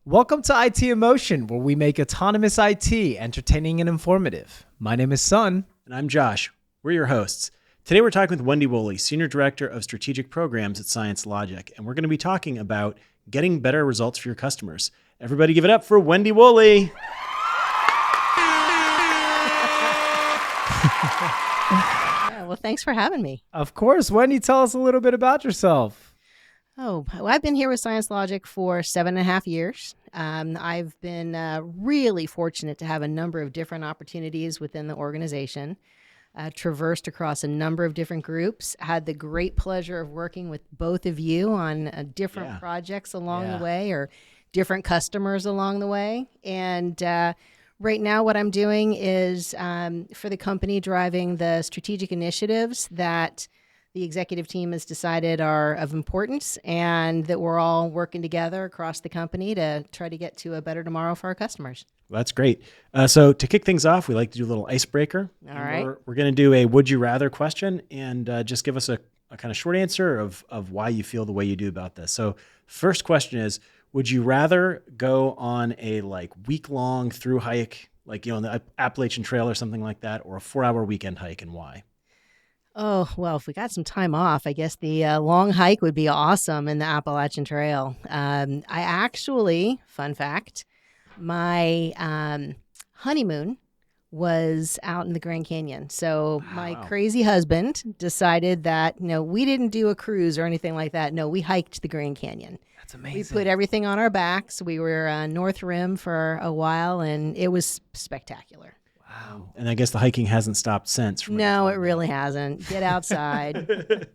Welcome to IT Emotion, where we make autonomous IT entertaining and informative. My name is Sun. And I'm Josh. We're your hosts. Today we're talking with Wendy Wooley, Senior Director of Strategic Programs at ScienceLogic, and we're going to be talking about getting better results for your customers. Everybody give it up for Wendy Wooley. Well, thanks for having me. Of course. Wendy, tell us a little bit about yourself. Oh, well, I've been here with ScienceLogic for 7.5 years. I've been really fortunate to have a number of different opportunities within the organization, traversed across a number of different groups, had the great pleasure of working with both of you on different projects along the way or different customers along the way. And right now what I'm doing is for the company driving the strategic initiatives that the executive team has decided are of importance and that we're all working together across the company to try to get to a better tomorrow for our customers. Well, that's great. So to kick things off, we like to do a little icebreaker. All right. We're going to do a would you rather question and just give us a kind of short answer of why you feel the way you do about this. So first question is, would you rather go on a week-long through hike, the Appalachian Trail or something like that, or a 4-hour weekend hike, and why? Oh, well, if we got some time off, I guess the long hike would be awesome in the Appalachian Trail. I actually, fun fact, my honeymoon was out in the Grand Canyon. So my crazy husband decided that, we didn't do a cruise or anything like that. No, we hiked the Grand Canyon. That's amazing. We put everything on our backs. We were North Rim for a while, and it was spectacular. Wow. And I guess the hiking hasn't stopped since. No, it really hasn't. Get outside.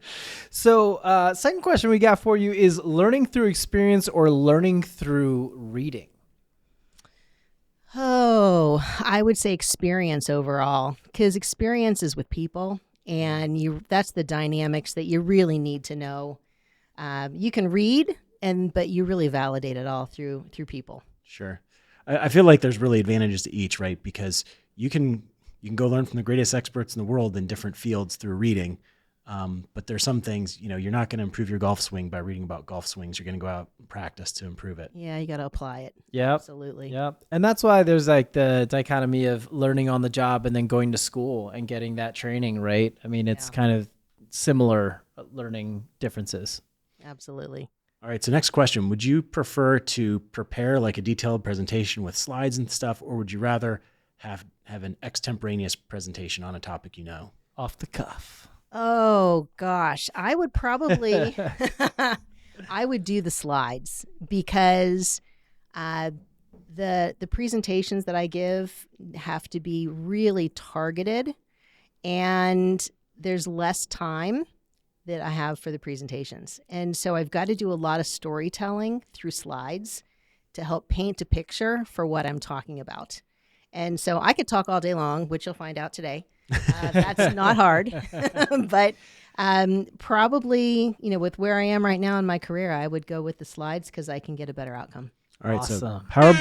So second question we got for you is learning through experience or learning through reading? Oh, I would say experience overall, because experience is with people, and that's the dynamics that you really need to know. You can read, but you really validate it all through people. Sure. I feel like there's really advantages to each, right? Because you can go learn from the greatest experts in the world in different fields through reading. But there's some things, you're not going to improve your golf swing by reading about golf swings. You're going to go out and practice to improve it. Yeah, you got to apply it. Yep. Absolutely. Yep. And that's why there's the dichotomy of learning on the job and then going to school and getting that training, right? I mean, it's kind of similar learning differences. Absolutely. All right. So next question, would you prefer to prepare a detailed presentation with slides and stuff, or would you rather have an extemporaneous presentation on a topic Off the cuff? Oh, gosh. I would probably, I would do the slides because the presentations that I give have to be really targeted, and there's less time that I have for the presentations. And so I've got to do a lot of storytelling through slides to help paint a picture for what I'm talking about. And so I could talk all day long, which you'll find out today. That's not hard. But probably, with where I am right now in my career, I would go with the slides because I can get a better outcome. All right. Awesome. So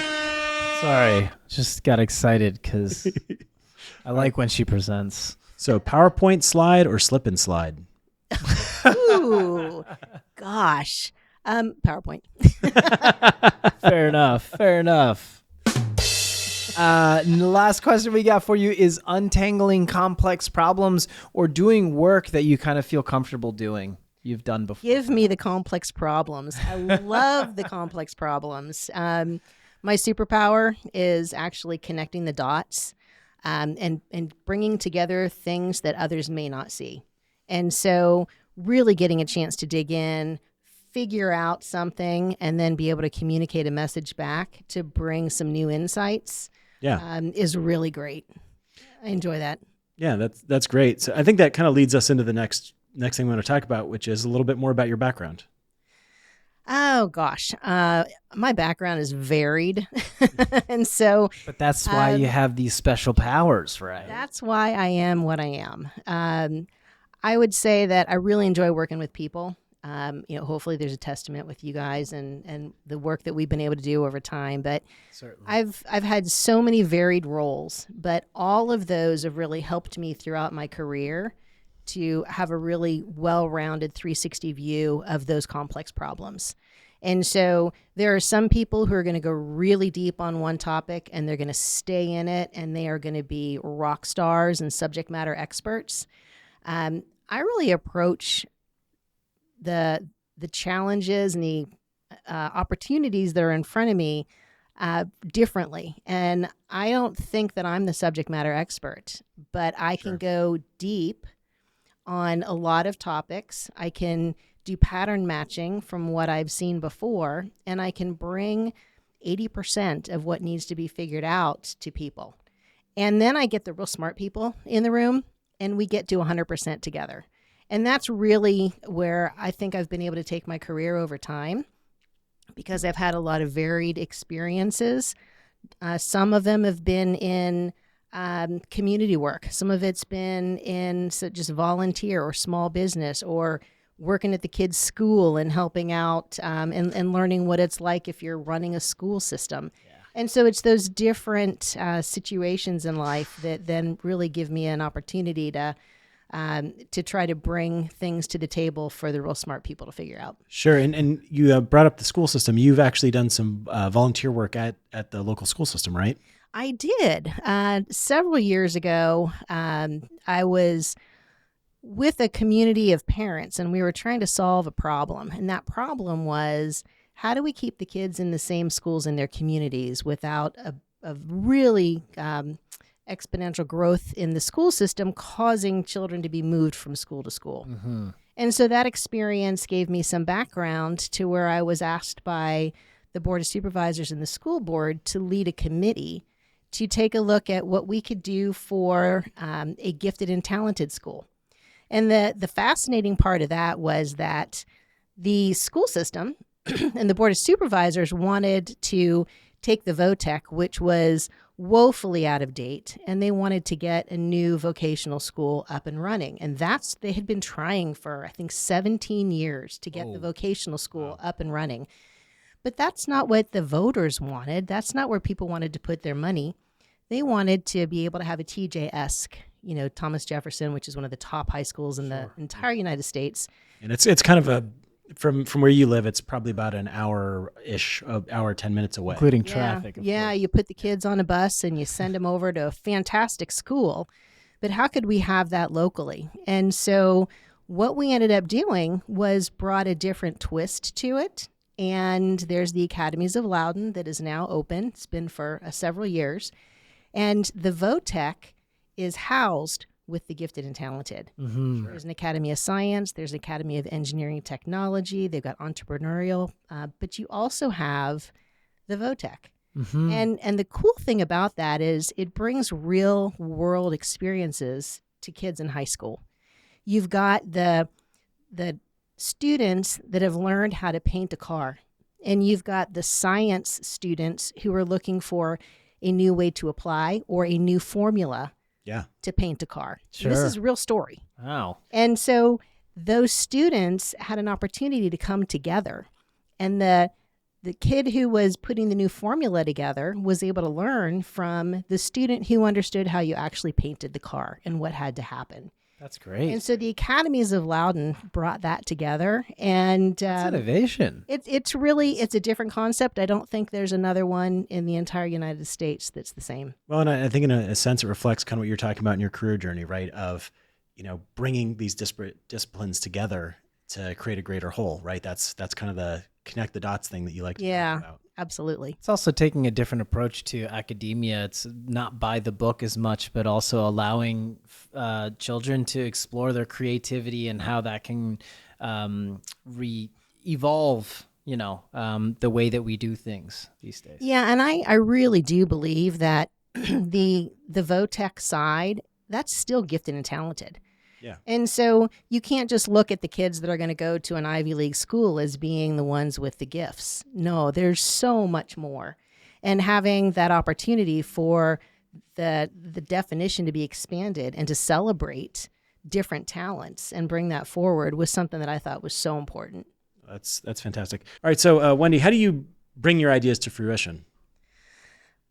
Sorry, just got excited because I like when she presents. So PowerPoint slide or slip and slide? Ooh, gosh. PowerPoint. Fair enough. Fair enough. The last question we got for you is untangling complex problems or doing work that you kind of feel comfortable doing you've done before. Give me the complex problems. I love the complex problems. My superpower is actually connecting the dots and bringing together things that others may not see. And so really getting a chance to dig in, figure out something, and then be able to communicate a message back to bring some new insights is really great. I enjoy that. Yeah, that's great. So I think that kind of leads us into the next thing we want to talk about, which is a little bit more about your background. Oh, gosh. My background is varied. And so... But that's why you have these special powers, right? That's why I am what I am. I would say that I really enjoy working with people. Hopefully there's a testament with you guys and the work that we've been able to do over time. But certainly. I've had so many varied roles, but all of those have really helped me throughout my career to have a really well-rounded 360 view of those complex problems. And so there are some people who are going to go really deep on one topic and they're going to stay in it and they are going to be rock stars and subject matter experts. I really approach the challenges and the opportunities that are in front of me differently. And I don't think that I'm the subject matter expert, but I can go deep on a lot of topics. I can do pattern matching from what I've seen before, and I can bring 80% of what needs to be figured out to people. And then I get the real smart people in the room, and we get to 100% together. And that's really where I think I've been able to take my career over time, because I've had a lot of varied experiences. Some of them have been in community work. Some of it's been in just volunteer or small business, or working at the kids' school and helping out and learning what it's like if you're running a school system. Yeah. And so it's those different situations in life that then really give me an opportunity to try to bring things to the table for the real smart people to figure out. Sure. And you brought up the school system. You've actually done some volunteer work at the local school system, right? I did. Several years ago, I was with a community of parents, and we were trying to solve a problem. And that problem was, how do we keep the kids in the same schools in their communities without a really exponential growth in the school system causing children to be moved from school to school? Mm-hmm. And so that experience gave me some background to where I was asked by the Board of Supervisors and the school board to lead a committee to take a look at what we could do for a gifted and talented school. And the fascinating part of that was that the school system and the Board of Supervisors wanted to take the VOTEC, which was woefully out of date, and they wanted to get a new vocational school up and running. And they had been trying for, I think, 17 years to get the vocational school up and running. But that's not what the voters wanted. That's not where people wanted to put their money. They wanted to be able to have a TJ-esque, Thomas Jefferson, which is one of the top high schools in the entire United States. And it's kind of from where you live, it's probably about an hour-ish, hour, 10 minutes away. Including traffic. Yeah, you put the kids on a bus and you send them over to a fantastic school. But how could we have that locally? And so what we ended up doing was brought a different twist to it. And there's the Academies of Loudoun that is now open. It's been for several years. And the VOTEC is housed with the gifted and talented. Mm-hmm. There's an Academy of Science. There's an Academy of Engineering and Technology. They've got entrepreneurial. But you also have the VOTEC. Mm-hmm. And the cool thing about that is it brings real world experiences to kids in high school. You've got the students that have learned how to paint a car. And you've got the science students who are looking for a new way to apply or a new formula to paint a car. Sure. This is a real story. Wow. And so those students had an opportunity to come together. And the kid who was putting the new formula together was able to learn from the student who understood how you actually painted the car and what had to happen. That's great. And so the Academies of Loudoun brought that together, and that's innovation. It's a different concept. I don't think there's another one in the entire United States that's the same. Well, and I think in a sense it reflects kind of what you're talking about in your career journey, right? Of bringing these disparate disciplines together to create a greater whole, right? That's kind of the connect the dots thing that you like to talk about. Absolutely. It's also taking a different approach to academia. It's not by the book as much, but also allowing children to explore their creativity and how that can evolve, the way that we do things these days. Yeah, and I really do believe that the VOTEC side, that's still gifted and talented. Yeah. And so you can't just look at the kids that are going to go to an Ivy League school as being the ones with the gifts. No, there's so much more. And having that opportunity for the definition to be expanded and to celebrate different talents and bring that forward was something that I thought was so important. That's fantastic. All right. So Wendy, how do you bring your ideas to fruition?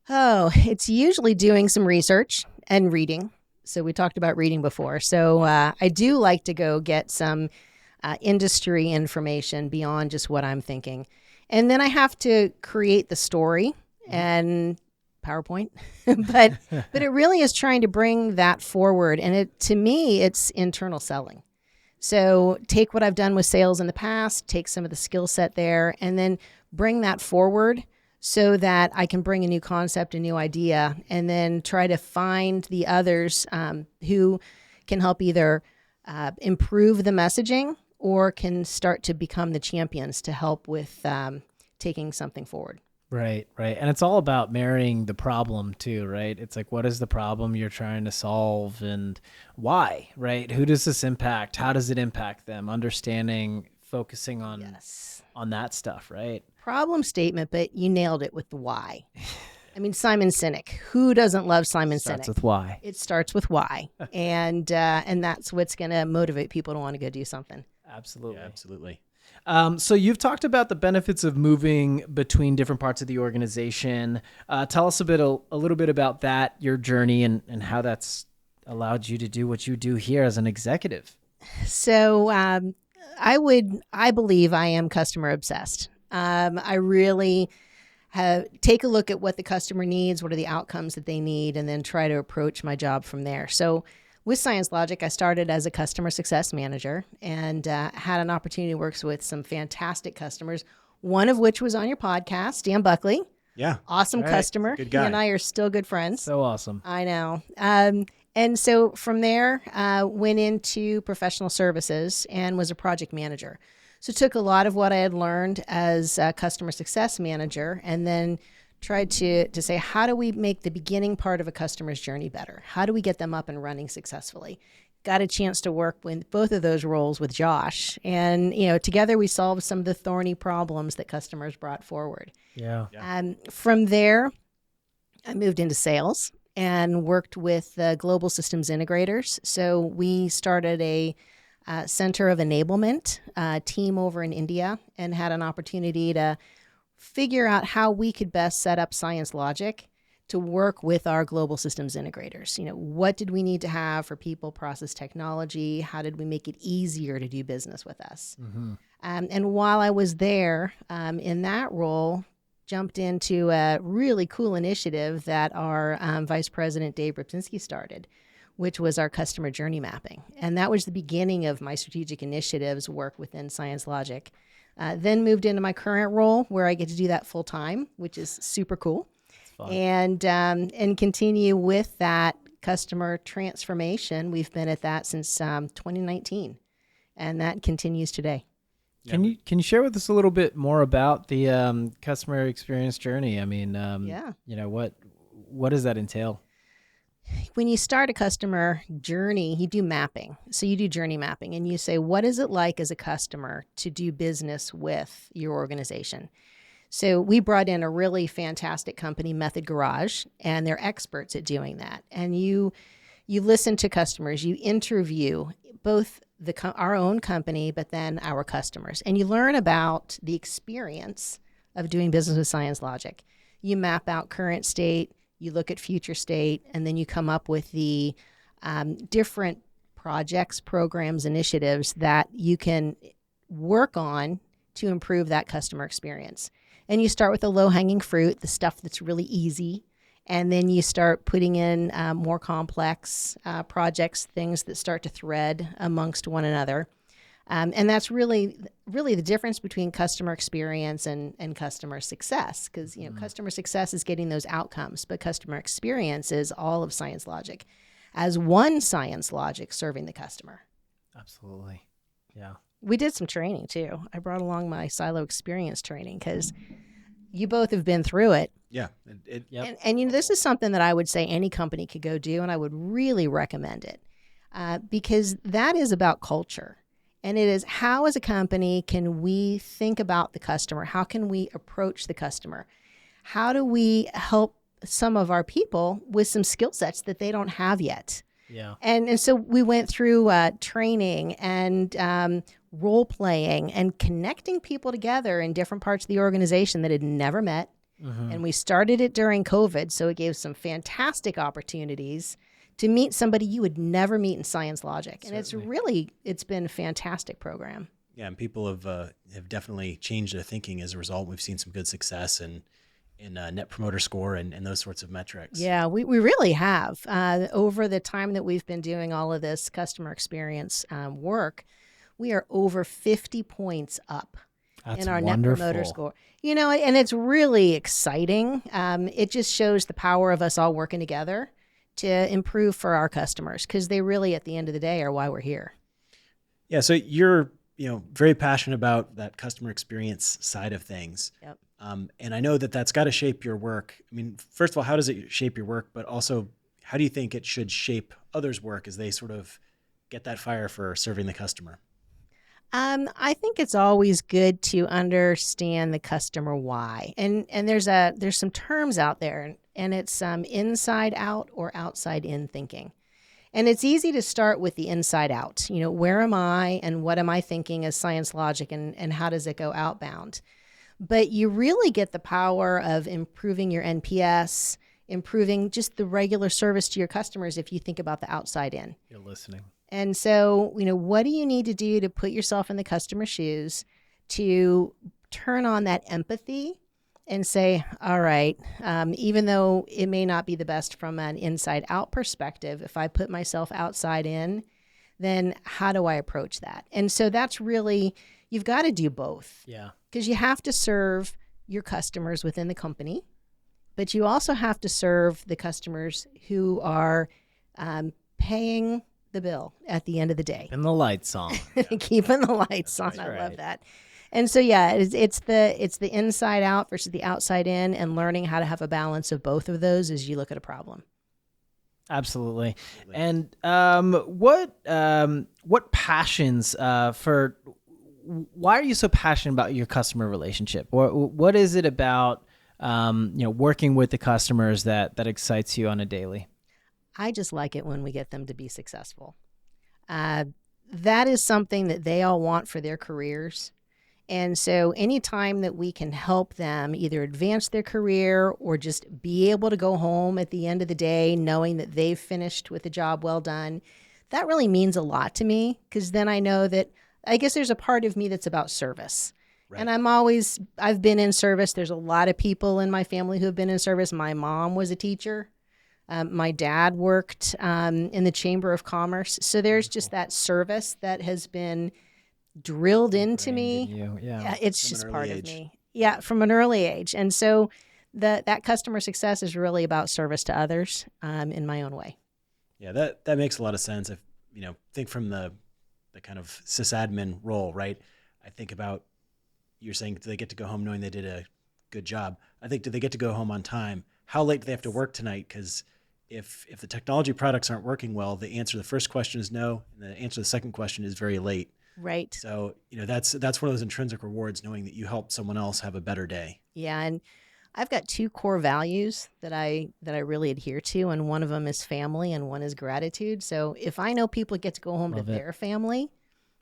Oh, it's usually doing some research and reading. So we talked about reading before. So I do like to go get some industry information beyond just what I'm thinking. And then I have to create the story and PowerPoint, but it really is trying to bring that forward. And to me, it's internal selling. So take what I've done with sales in the past, take some of the skill set there, and then bring that forward so that I can bring a new concept, a new idea, and then try to find the others who can help either improve the messaging or can start to become the champions to help with taking something forward. Right. And it's all about marrying the problem too, right? It's like, what is the problem you're trying to solve and why, right? Who does this impact? How does it impact them? Understanding, focusing on that stuff, right? Problem statement, but you nailed it with the why. I mean, Simon Sinek. Who doesn't love Simon Sinek? Starts with why. It starts with why. and that's what's going to motivate people to want to go do something. Absolutely. Yeah, absolutely. So you've talked about the benefits of moving between different parts of the organization. Tell us a little bit about that, your journey, and how that's allowed you to do what you do here as an executive. So I believe I am customer obsessed. I really take a look at what the customer needs, what are the outcomes that they need, and then try to approach my job from there. So with ScienceLogic, I started as a customer success manager and had an opportunity to work with some fantastic customers, one of which was on your podcast, Dan Buckley. Yeah. Awesome customer. Good guy. He and I are still good friends. So awesome. I know. And so from there, went into professional services and was a project manager. So took a lot of what I had learned as a customer success manager and then tried to say, how do we make the beginning part of a customer's journey better? How do we get them up and running successfully? Got a chance to work with both of those roles with Josh. And, together we solved some of the thorny problems that customers brought forward. Yeah. From there, I moved into sales and worked with global systems integrators. So we started a center of enablement team over in India and had an opportunity to figure out how we could best set up ScienceLogic to work with our global systems integrators. What did we need to have for people, process, technology? How did we make it easier to do business with us? Mm-hmm. And while I was there in that role, jumped into a really cool initiative that our Vice President Dave Ripczynski started, which was our customer journey mapping. And that was the beginning of my strategic initiatives work within ScienceLogic. Then moved into my current role where I get to do that full time, which is super cool. And continue with that customer transformation. We've been at that since 2019, and that continues today. Can you share with us a little bit more about the customer experience journey? I mean, what does that entail? When you start a customer journey, you do mapping. So you do journey mapping and you say, what is it like as a customer to do business with your organization? So we brought in a really fantastic company, Method Garage, and they're experts at doing that. And you listen to customers, you interview both our own company, but then our customers. And you learn about the experience of doing business with ScienceLogic. You map out current state, you look at future state, and then you come up with the different projects, programs, initiatives that you can work on to improve that customer experience. And you start with the low-hanging fruit, the stuff that's really easy, and then you start putting in more complex projects, things that start to thread amongst one another. And that's really the difference between customer experience and customer success, because customer success is getting those outcomes, but customer experience is all of ScienceLogic as one ScienceLogic serving the customer. Absolutely. Yeah. We did some training too. I brought along my silo experience training because you both have been through it. Yeah. Yep. And this is something that I would say any company could go do, and I would really recommend it because that is about culture. And it is how, as a company, can we think about the customer? How can we approach the customer? How do we help some of our people with some skill sets that they don't have yet? Yeah. And so we went through training and role playing and connecting people together in different parts of the organization that had never met. Mm-hmm. And we started it during COVID, so it gave some fantastic opportunities to meet somebody you would never meet in ScienceLogic. And it's been a fantastic program. Yeah, and people have definitely changed their thinking as a result. We've seen some good success in Net Promoter Score and those sorts of metrics. Yeah, we really have. Over the time that we've been doing all of this customer experience work, we are over 50 points up That's in our wonderful. Net Promoter Score. You know, and it's really exciting. It just shows the power of us all working together to improve for our customers, because they really, at the end of the day, are why we're here. Yeah, so you're very passionate about that customer experience side of things. Yep. And I know that that's got to shape your work. I mean, first of all, how does it shape your work? But also, how do you think it should shape others' work as they sort of get that fire for serving the customer? I think it's always good to understand the customer why, and there's some terms out there, and it's inside out or outside in thinking. And it's easy to start with the inside out. You know, where am I and what am I thinking as ScienceLogic, and how does it go outbound? But you really get the power of improving your NPS, improving just the regular service to your customers if you think about the outside in. You're listening. And so, what do you need to do to put yourself in the customer's shoes to turn on that empathy and say, all right, even though it may not be the best from an inside out perspective, if I put myself outside in, then how do I approach that? And so that's really, you've got to do both. Yeah. Because you have to serve your customers within the company, but you also have to serve the customers who are paying the bill at the end of the day. And the lights on. Keeping the lights on. That's I right. love that. And so, yeah, it's the inside out versus the outside in, and learning how to have a balance of both of those as you look at a problem. Absolutely. And what passions for? Why are you so passionate about your customer relationship? What is it about working with the customers that excites you on a daily? I just like it when we get them to be successful. That is something that they all want for their careers. And so anytime that we can help them either advance their career or just be able to go home at the end of the day knowing that they've finished with a job well done, that really means a lot to me, because then I know that, I guess there's a part of me that's about service. Right. And I've been in service. There's a lot of people in my family who have been in service. My mom was a teacher. My dad worked in the Chamber of Commerce. So there's just that service that has been drilled into me. Yeah, it's From just an part early of age. me. Yeah, from an early age. And so that customer success is really about service to others in my own way. Yeah, that makes a lot of sense. If think from the kind of sysadmin role, right? I think about, you're saying, do they get to go home knowing they did a good job? I think, do they get to go home on time? How late do they have to work tonight? Because if the technology products aren't working well, the answer to the first question is no, and the answer to the second question is very late. Right. So, that's one of those intrinsic rewards, knowing that you helped someone else have a better day. Yeah, and I've got two core values that I really adhere to, and one of them is family and one is gratitude. So if I know people get to go home to their family,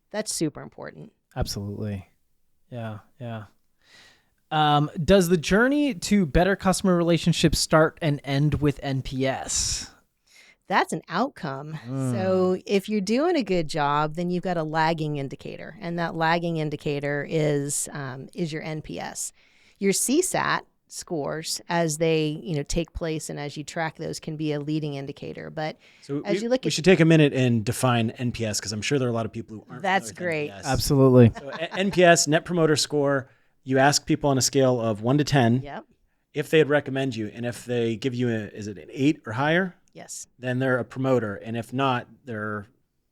that's super important. Absolutely. Yeah. Does the journey to better customer relationships start and end with NPS? That's an outcome. So if you're doing a good job, then you've got a lagging indicator, and that lagging indicator is your NPS. Your CSAT scores, as they take place and as you track those, can be a leading indicator. But so as you look we at, should take a minute and define NPS, because I'm sure there are a lot of people who aren't. That's familiar with great. NPS. Absolutely. So NPS, Net Promoter Score, you ask people on a scale of 1 to 10 yep, if they'd recommend you, and if they give you is it an 8 or higher? yes. Then they're a promoter. And if not, they're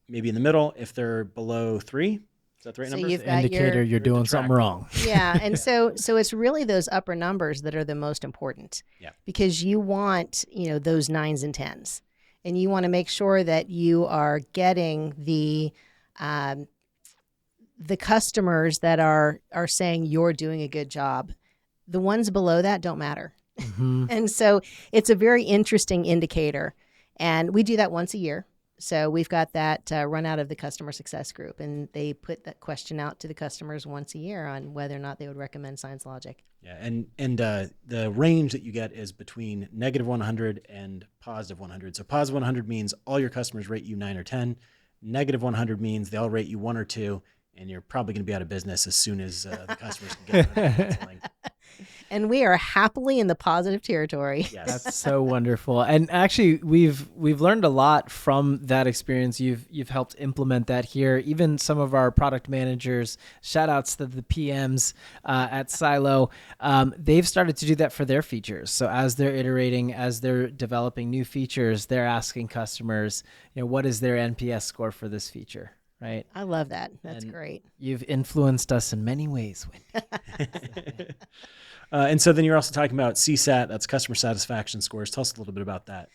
maybe in the middle. If they're below 3, is that the right So number? you've got Indicator you're doing something wrong. Yeah, and so it's really those upper numbers that are the most important. Yeah. Because you want, those 9s and 10s. And you want to make sure that you are getting the customers that are saying you're doing a good job. The ones below that don't matter. Mm-hmm. And so it's a very interesting indicator. And we do that once a year. So we've got that run out of the customer success group, and they put that question out to the customers once a year on whether or not they would recommend ScienceLogic. Yeah, and the range that you get is between negative 100 and positive 100. So positive 100 means all your customers rate you 9 or 10. Negative 100 means they all rate you 1 or 2. and you're probably going to be out of business as soon as the customers can get around to canceling. And we are happily in the positive territory. Yes. That's so wonderful. And actually we've learned a lot from that experience. You've helped implement that here. Even some of our product managers, shout outs to the PMs at Silo, they've started to do that for their features. So as they're iterating, as they're developing new features, they're asking customers, what is their NPS score for this feature? Right. I love that. That's And great. You've influenced us in many ways, Wendy. And so then you're also talking about CSAT, that's customer satisfaction scores. Tell us a little bit about that.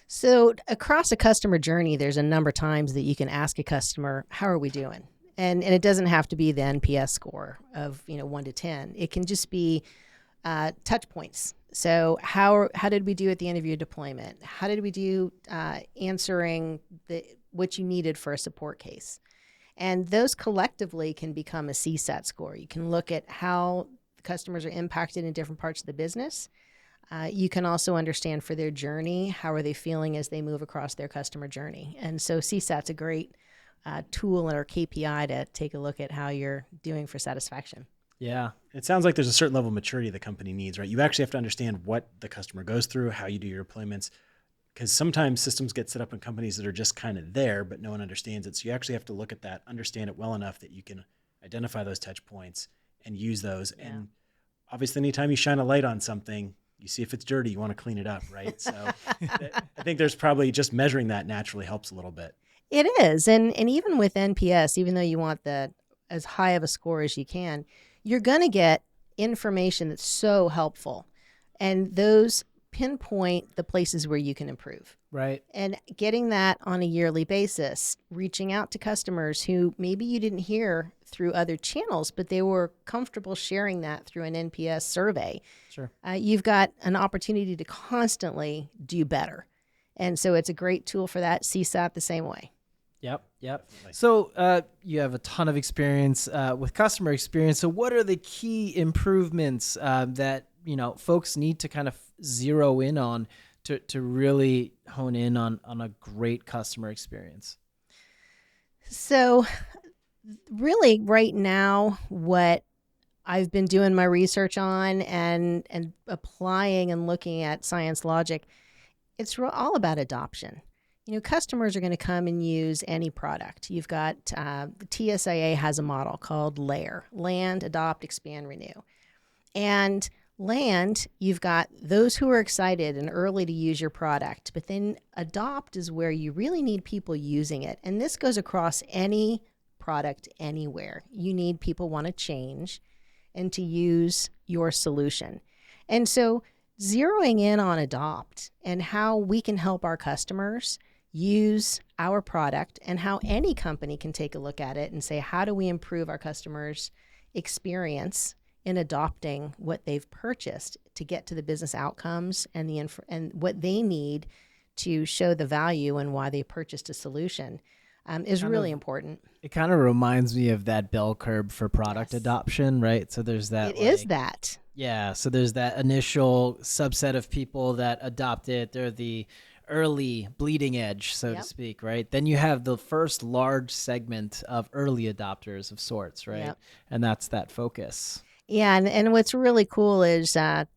So across a customer journey, there's a number of times that you can ask a customer, how are we doing? And it doesn't have to be the NPS score of 1 to 10. It can just be touch points. So how did we do at the end of your deployment? How did we do answering what you needed for a support case? And those collectively can become a CSAT score. You can look at how customers are impacted in different parts of the business. You can also understand for their journey, how are they feeling as they move across their customer journey. And so CSAT's a great tool in our KPI to take a look at how you're doing for satisfaction. Yeah. It sounds like there's a certain level of maturity the company needs, right? You actually have to understand what the customer goes through, how you do your deployments, because sometimes systems get set up in companies that are just kind of there, but no one understands it. So you actually have to look at that, understand it well enough that you can identify those touch points and use those. Yeah. And obviously, anytime you shine a light on something, you see if it's dirty, you want to clean it up, right? So I think there's probably just measuring that naturally helps a little bit. It is. And even with NPS, even though you want as high of a score as you can, you're going to get information that's so helpful. And those pinpoint the places where you can improve. Right. And getting that on a yearly basis, reaching out to customers who maybe you didn't hear through other channels, but they were comfortable sharing that through an NPS survey. Sure. You've got an opportunity to constantly do better. And so it's a great tool for that. CSAT the same way. Yep. So you have a ton of experience with customer experience. So what are the key improvements that folks need to kind of zero in on to really hone in on a great customer experience? So really right now, what I've been doing my research on and applying and looking at ScienceLogic, it's all about adoption. Customers are going to come and use any product. You've got the TSIA has a model called LAIR, Land, Adopt, Expand, Renew. And land, you've got those who are excited and early to use your product, but then adopt is where you really need people using it. And this goes across any product anywhere. You need people want to change and to use your solution. And so zeroing in on adopt and how we can help our customers use our product and how any company can take a look at it and say, how do we improve our customers' experience in adopting what they've purchased to get to the business outcomes and and what they need to show the value and why they purchased a solution is really important. It kind of reminds me of that bell curve for product adoption, right? So there's that. It is that. Yeah. So there's that initial subset of people that adopt it. They're the early bleeding edge, so to speak, right? Then you have the first large segment of early adopters of sorts, right? Yep. And that's that focus. Yeah, and what's really cool is that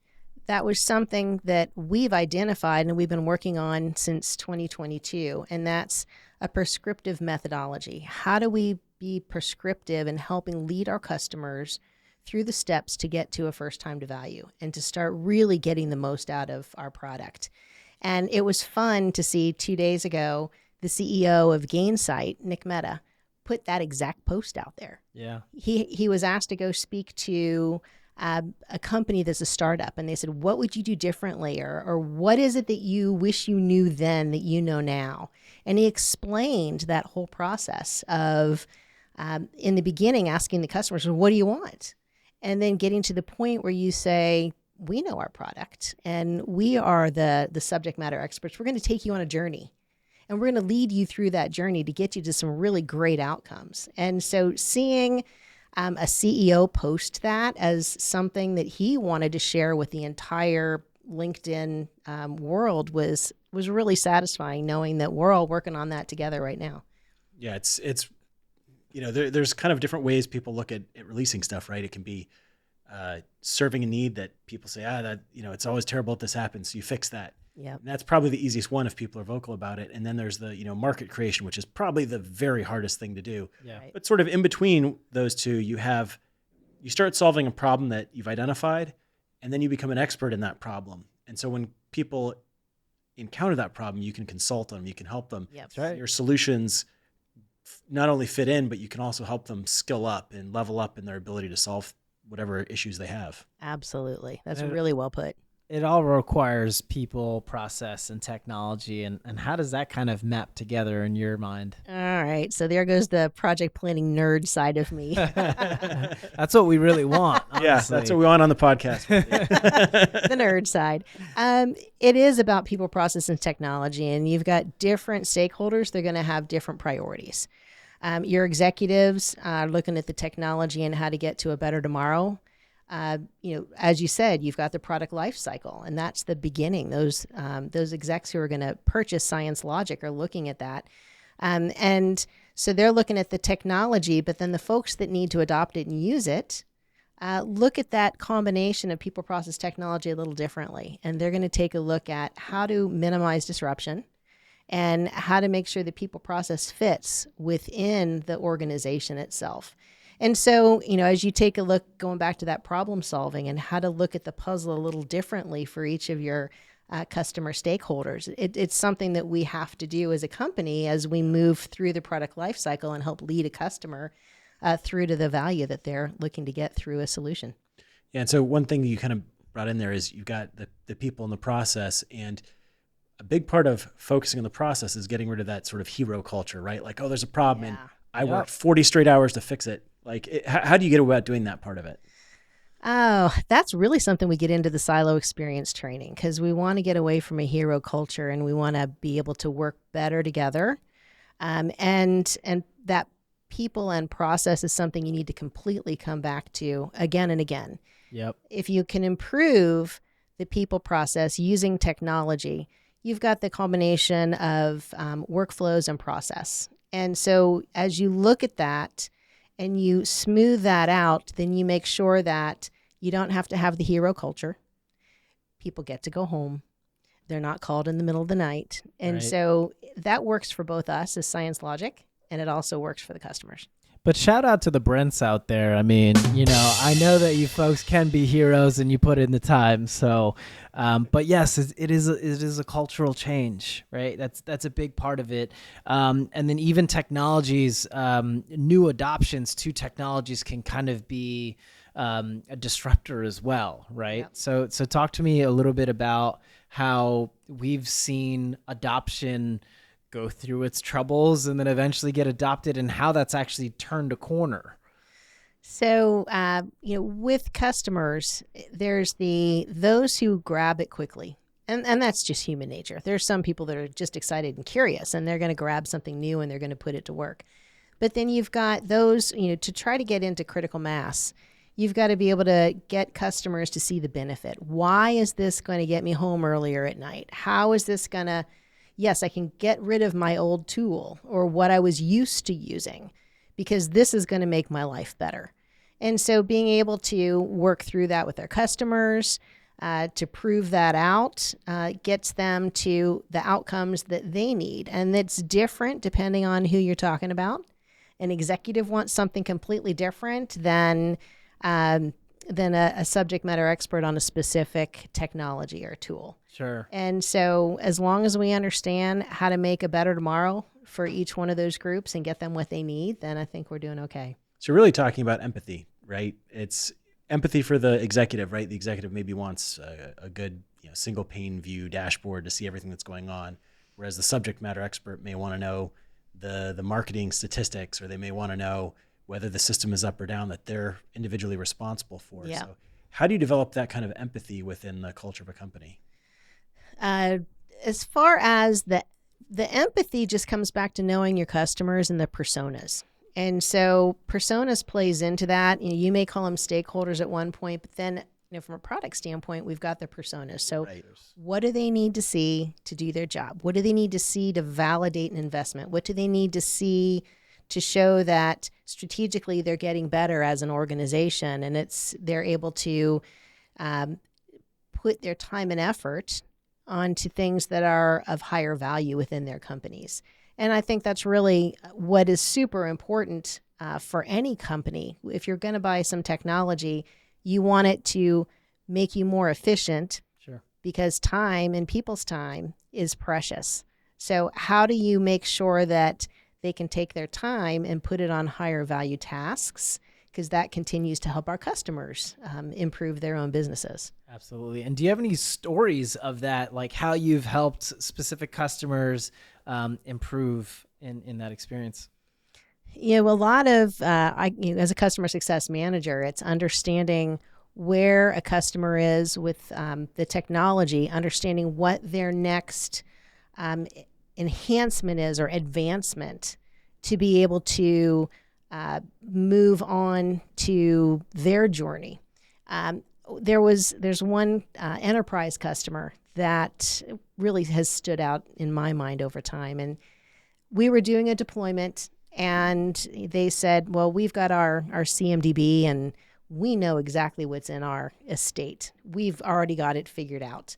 was something that we've identified and we've been working on since 2022, and that's a prescriptive methodology. How do we be prescriptive in helping lead our customers through the steps to get to a first time to value and to start really getting the most out of our product? And it was fun to see 2 days ago, the CEO of Gainsight, Nick Mehta, put that exact post out there. Yeah. He was asked to go speak to a company that's a startup, and they said, what would you do differently? Or what is it that you wish you knew then that you know now? And he explained that whole process of, in the beginning, asking the customers, what do you want? And then getting to the point where you say, we know our product and we are the subject matter experts. We're going to take you on a journey and we're going to lead you through that journey to get you to some really great outcomes. And so seeing a CEO post that as something that he wanted to share with the entire LinkedIn world was really satisfying, knowing that we're all working on that together right now. Yeah, it's there's kind of different ways people look at releasing stuff, right? It can be serving a need that people say, it's always terrible if this happens, so you fix that. Yeah. And that's probably the easiest one if people are vocal about it. And then there's the, market creation, which is probably the very hardest thing to do. Yeah. Right. But sort of in between those two, you start solving a problem that you've identified, and then you become an expert in that problem. And so when people encounter that problem, you can consult them, you can help them. Yep. That's right. Your solutions not only fit in, but you can also help them skill up and level up in their ability to solve whatever issues they have. Absolutely. That's And really well put. It all requires people, process, and technology. And how does that kind of map together in your mind? All right. So there goes the project planning nerd side of me. That's what we really want. Yeah, honestly. that's what we want on the podcast. The nerd side. It is about people, process, and technology. And you've got different stakeholders. They're going to have different priorities. Your executives are looking at the technology and how to get to a better tomorrow. As you said, you've got the product life cycle, and that's the beginning. Those execs who are going to purchase ScienceLogic are looking at that. And so they're looking at the technology, but then the folks that need to adopt it and use it, look at that combination of people, process, technology a little differently. And they're going to take a look at how to minimize disruption and how to make sure the people process fits within the organization itself. And so, as you take a look, going back to that problem solving and how to look at the puzzle a little differently for each of your customer stakeholders, it's something that we have to do as a company as we move through the product life cycle and help lead a customer through to the value that they're looking to get through a solution. Yeah, and so one thing you kind of brought in there is you've got the people in the process, and a big part of focusing on the process is getting rid of that sort of hero culture, right? Like, oh, there's a problem, and I worked 40 straight hours to fix it. Like, how do you get about doing that part of it? Oh, that's really something we get into the silo experience training, because we want to get away from a hero culture and we want to be able to work better together. And that people and process is something you need to completely come back to again and again. Yep. If you can improve the people process using technology, you've got the combination of workflows and process. And so as you look at that, and you smooth that out, then you make sure that you don't have to have the hero culture. People get to go home. They're not called in the middle of the night. And so that works for both us as ScienceLogic, and it also works for the customers. But shout out to the Brents out there. I mean, I know that you folks can be heroes and you put in the time. So, but yes, it is a cultural change, right? That's a big part of it. And then even technologies, new adoptions to technologies can kind of be a disruptor as well, right? Yep. So talk to me a little bit about how we've seen adoption go through its troubles and then eventually get adopted, and how that's actually turned a corner. So, with customers, there's those who grab it quickly. And that's just human nature. There's some people that are just excited and curious, and they're going to grab something new and they're going to put it to work. But then you've got those, to try to get into critical mass, you've got to be able to get customers to see the benefit. Why is this going to get me home earlier at night? How is this going to... Yes, I can get rid of my old tool or what I was used to using, because this is going to make my life better. And so being able to work through that with our customers, to prove that out, gets them to the outcomes that they need. And it's different depending on who you're talking about. An executive wants something completely different than a subject matter expert on a specific technology or tool. Sure. And so as long as we understand how to make a better tomorrow for each one of those groups and get them what they need, then I think we're doing okay. So you're really talking about empathy, right? It's empathy for the executive, right? The executive maybe wants a good single pane view dashboard to see everything that's going on, whereas the subject matter expert may want to know the marketing statistics, or they may want to know whether the system is up or down that they're individually responsible for. Yeah. So how do you develop that kind of empathy within the culture of a company? As far as the empathy just comes back to knowing your customers and the personas. And so personas plays into that. You may call them stakeholders at one point, but then from a product standpoint, we've got the personas. So what do they need to see to do their job? What do they need to see to validate an investment? What do they need to see to show that strategically they're getting better as an organization, and they're able to put their time and effort onto things that are of higher value within their companies. And I think that's really what is super important for any company. If you're going to buy some technology, you want it to make you more efficient. Sure. Because time and people's time is precious. So how do you make sure that they can take their time and put it on higher value tasks? Because that continues to help our customers improve their own businesses. Absolutely. And do you have any stories of that, like how you've helped specific customers improve in that experience? A lot of, as a customer success manager, it's understanding where a customer is with the technology, understanding what their next enhancement is or advancement to be able to move on to their journey. There's one enterprise customer that really has stood out in my mind over time. And we were doing a deployment and they said, well, we've got our CMDB and we know exactly what's in our estate. We've already got it figured out.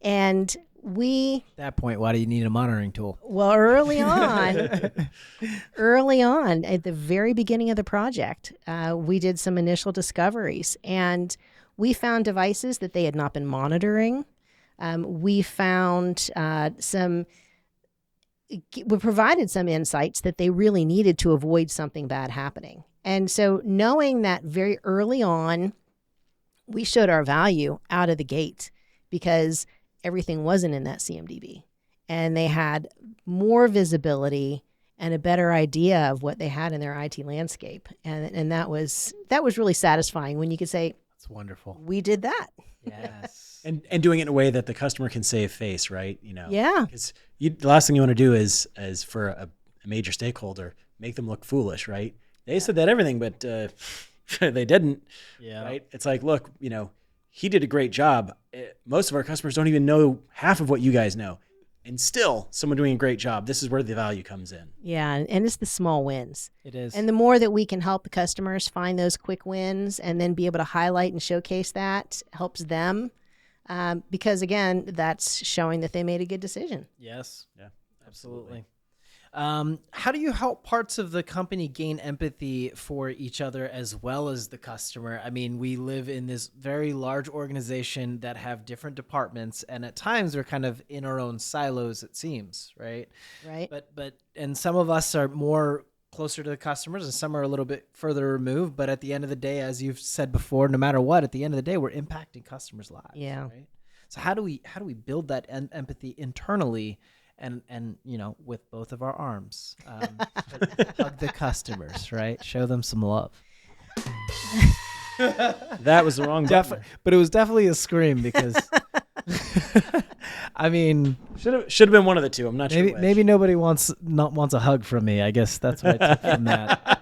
And at that point, why do you need a monitoring tool? Well, early on, at the very beginning of the project, we did some initial discoveries and we found devices that they had not been monitoring. We found we provided some insights that they really needed to avoid something bad happening. And so knowing that very early on, we showed our value out of the gate because everything wasn't in that CMDB. And they had more visibility and a better idea of what they had in their IT landscape. And that was really satisfying when you could say, that's wonderful. We did that. Yes. And doing it in a way that the customer can save face, right? Yeah. Because the last thing you want to do is for a major stakeholder, make them look foolish, right? They said that everything, but they didn't. Yeah. Right? It's like, look, he did a great job. Most of our customers don't even know half of what you guys know. And still, someone doing a great job. This is where the value comes in. Yeah, and it's the small wins. It is. And the more that we can help the customers find those quick wins and then be able to highlight and showcase that helps them. Because, again, that's showing that they made a good decision. Yes. Yeah, absolutely. How do you help parts of the company gain empathy for each other as well as the customer? I mean, we live in this very large organization that have different departments, and at times we're kind of in our own silos, it seems, right? Right. And some of us are more closer to the customers and some are a little bit further removed. But at the end of the day, as you've said before, no matter what, at the end of the day, we're impacting customers' lives. Yeah. Right? So how do we build that empathy internally? And with both of our arms, hug the customers, right? Show them some love. That was the wrong button. But it was definitely a scream because, I mean, should have been one of the two. I'm not sure. Maybe nobody wants a hug from me. I guess that's what I took from that.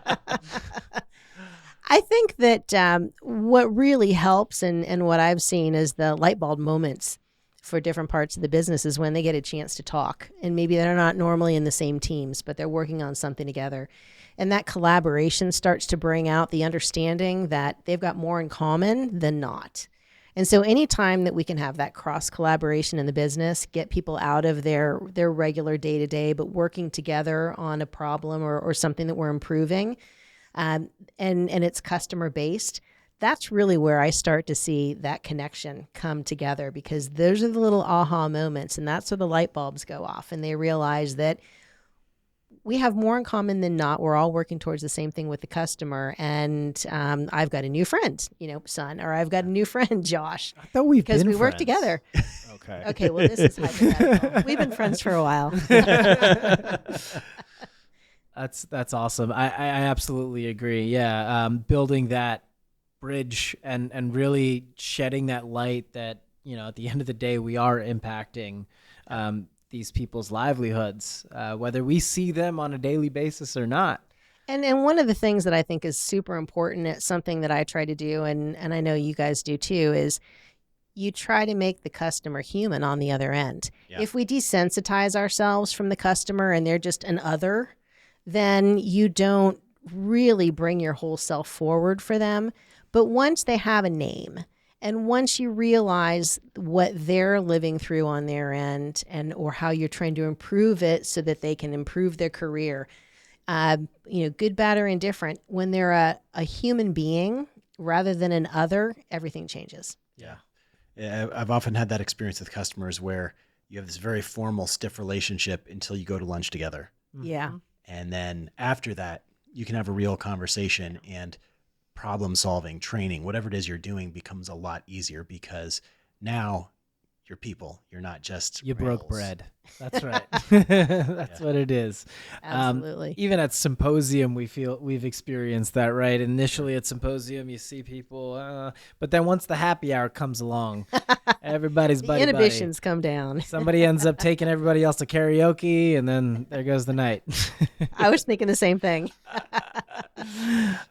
I think that what really helps and what I've seen is the light bulb moments for different parts of the business is when they get a chance to talk. And maybe they're not normally in the same teams, but they're working on something together. And that collaboration starts to bring out the understanding that they've got more in common than not. And so anytime that we can have that cross collaboration in the business, get people out of their regular day-to-day, but working together on a problem or something that we're improving, and it's customer based, that's really where I start to see that connection come together, because those are the little aha moments, and that's where the light bulbs go off and they realize that we have more in common than not. We're all working towards the same thing with the customer. And I've got a new friend, son, or I've got a new friend, Josh. I thought we've been because we friends. work together. Okay. Okay. Well, this is hypothetical. We've been friends for a while. That's awesome. I absolutely agree. Yeah. Building that bridge and really shedding that light that, at the end of the day, we are impacting these people's livelihoods, whether we see them on a daily basis or not. And one of the things that I think is super important, it's something that I try to do, and I know you guys do too, is you try to make the customer human on the other end. Yeah. If we desensitize ourselves from the customer and they're just an other, then you don't really bring your whole self forward for them. But once they have a name, and once you realize what they're living through on their end, and or how you're trying to improve it so that they can improve their career, good, bad, or indifferent, when they're a human being rather than an other, everything changes. Yeah. I've often had that experience with customers where you have this very formal, stiff relationship until you go to lunch together. Yeah. And then after that, you can have a real conversation, and problem solving, training, whatever it is you're doing becomes a lot easier because now you're people. You're not just You rails. broke bread. That's right. That's what it is. Absolutely. Even at symposium, we've experienced that, right? Initially at symposium, you see people, but then once the happy hour comes along, everybody's The buddy inhibitions come down. Somebody ends up taking everybody else to karaoke, and then there goes the night. I was thinking the same thing.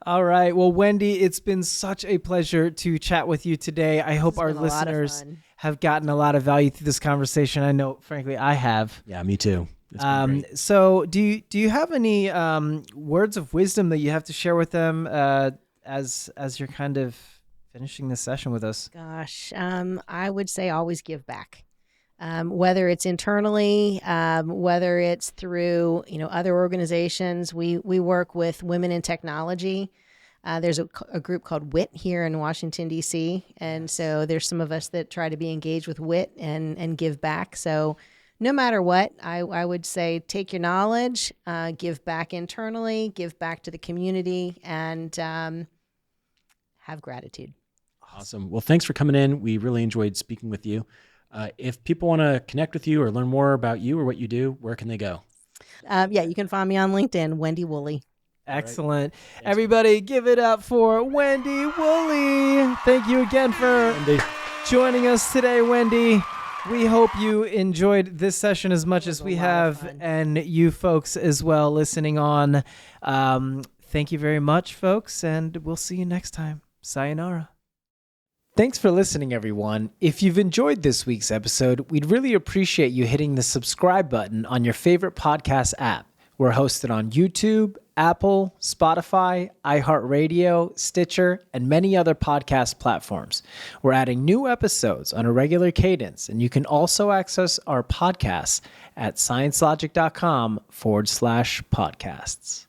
All right. Well, Wendy, it's been such a pleasure to chat with you today. I hope our been a lot of listeners fun. have gotten a lot of value through this conversation. I know, frankly, I have. Yeah, me too. It's been great. So do you have any words of wisdom that you have to share with them as you're kind of finishing this session with us? Gosh, I would say always give back. Whether it's internally, whether it's through other organizations. We work with women in technology. There's a group called WIT here in Washington, D.C. And so there's some of us that try to be engaged with WIT and give back. So no matter what, I would say take your knowledge, give back internally, give back to the community, and have gratitude. Awesome. Well, thanks for coming in. We really enjoyed speaking with you. If people want to connect with you or learn more about you or what you do, where can they go? You can find me on LinkedIn, Wendy Wooley. Excellent. Everybody give it up for Wendy Wooley. Thank you again for joining us today, Wendy. We hope you enjoyed this session as much as we have, and you folks as well listening on. Thank you very much, folks, and we'll see you next time. Sayonara. Thanks for listening, everyone. If you've enjoyed this week's episode, we'd really appreciate you hitting the subscribe button on your favorite podcast app. We're hosted on YouTube, Apple, Spotify, iHeartRadio, Stitcher, and many other podcast platforms. We're adding new episodes on a regular cadence, and you can also access our podcasts at ScienceLogic.com/podcasts.